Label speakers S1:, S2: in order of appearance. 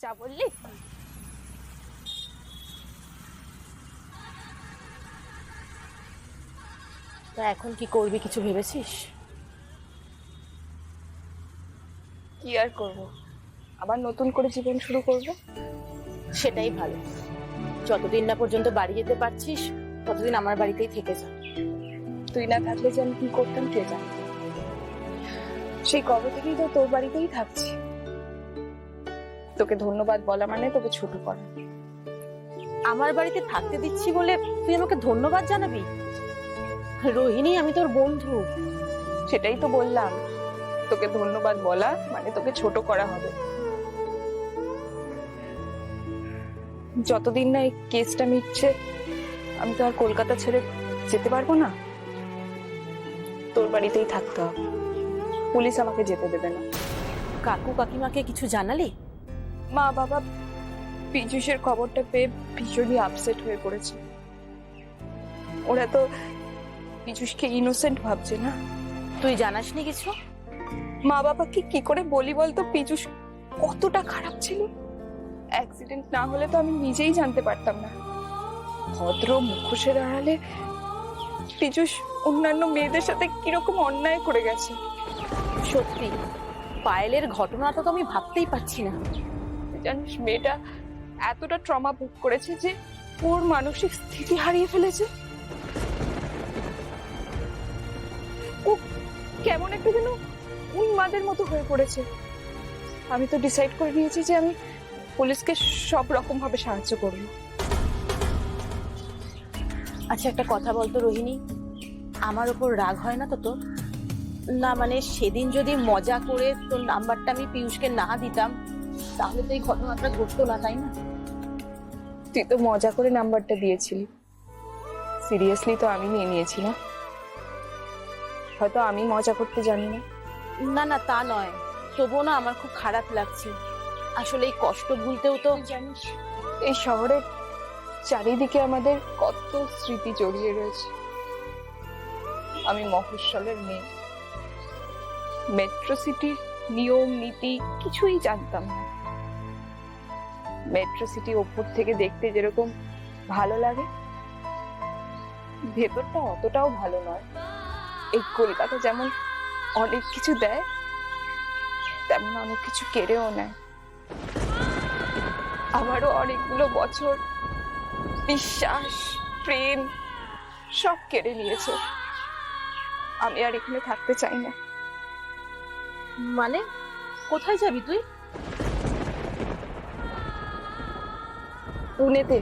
S1: যা বললি।
S2: তা এখন কি করবি, কিছু ভেবেছিস?
S1: কি আর করব, আবার নতুন করে জীবন শুরু করব।
S2: সেটাই ভালো। যতদিন না পর্যন্ত বাড়ি যেতে পারছিস ততদিন আমার বাড়িতেই থেকে যা।
S1: তুই না থাকলে যে আমি কি করতাম কে জানে। সেই কবে থেকেই তো তোর বাড়িতেই থাকছি। তোকে ধন্যবাদ বলা মানে তোকে ছোট করা।
S2: আমার বাড়িতে থাকতে দিচ্ছি বলে তুই আমাকে ধন্যবাদ জানাবি? রোহিণী, আমি তোর বন্ধু।
S1: সেটাই তো বললাম, তোকে ধন্যবাদ বলা মানে তোকে ছোট করা হবে। যতদিন না এই কেসটা মিটছে আমি তো আর কলকাতা ছেড়ে যেতে পারবো না। তোর বাড়িতেই থাকতে হবে, পুলিশ আমাকে যেতে দেবে না।
S2: কাকু কাকিমাকে কিছু জানালি?
S1: মা বাবা পীযূষের খবরটা পেয়ে ভীষণই আপসেট হয়ে পড়েছে। ওরা তো পীযূষকে ইনোসেন্ট ভাবছে না।
S2: তুই জানাসনি কিছু?
S1: মা বাবাকে কি করে বলি বলতো পীযূষ কতটা খারাপ ছিল। অ্যাক্সিডেন্ট না হলে তো আমি নিজেই জানতে পারতাম না। ভদ্র মুখোশের আড়ালে পীযূষ অন্যান্য মেয়েদের সাথে কিরকম অন্যায় করে গেছে।
S2: সত্যি, পায়েলের ঘটনাটা তো আমি ভাবতেই পারছি না।
S1: জানিস মেয়েটা এতটা ট্রমা ভোগ করেছে যে ওর মানসিক স্থিতি হারিয়ে ফেলেছে। ও কেমন একটা যেন উন্মাদের মতো হয়ে পড়েছে। আমি তো ডিসাইড করে নিয়েছি যে আমি পুলিশকে সব রকম ভাবে সাহায্য করব।
S2: আচ্ছা, একটা কথা বলতো রোহিণী, আমার ওপর রাগ হয় না তো তোর? না মানে সেদিন যদি মজা করে তোর নাম্বারটা আমি পীযূষকে না দিতাম তাহলে তো এই ঘটনাটা ঘটতো না, তাই না?
S1: তুই তো মজা করে নাম্বারটা দিয়েছিলি, সিরিয়াসলি তো আমি নিয়ে নিয়েছি না। হয়তো আমি মজা করতে জানি না।
S2: না না, তা নয়, তবুও না আমার খুব খারাপ লাগছে। আসলে এই কষ্ট ভুলতেও তো
S1: জানিস এই শহরের চারিদিকে আমাদের কত স্মৃতি জড়িয়ে রয়েছে। আমি মফস্বলের মেয়ে, মেট্রো সিটির নিয়ম নীতি কিছুই জানতাম না। মেট্রো সিটি ওপর থেকে দেখতে যেরকম ভালো লাগে, ভেতরটা অতটাও ভালো নয়। এই কলকাতা যেমন অনেক কিছু দেয় তেমন অনেক কিছু কেড়েও নেয়। আমারও অনেকগুলো বছর বিশ্বাস, প্রেম সব কেড়ে নিয়েছে। আমি আর এখানে থাকতে চাই না।
S2: মানে কোথায় যাবি তুই?
S1: পুনেতে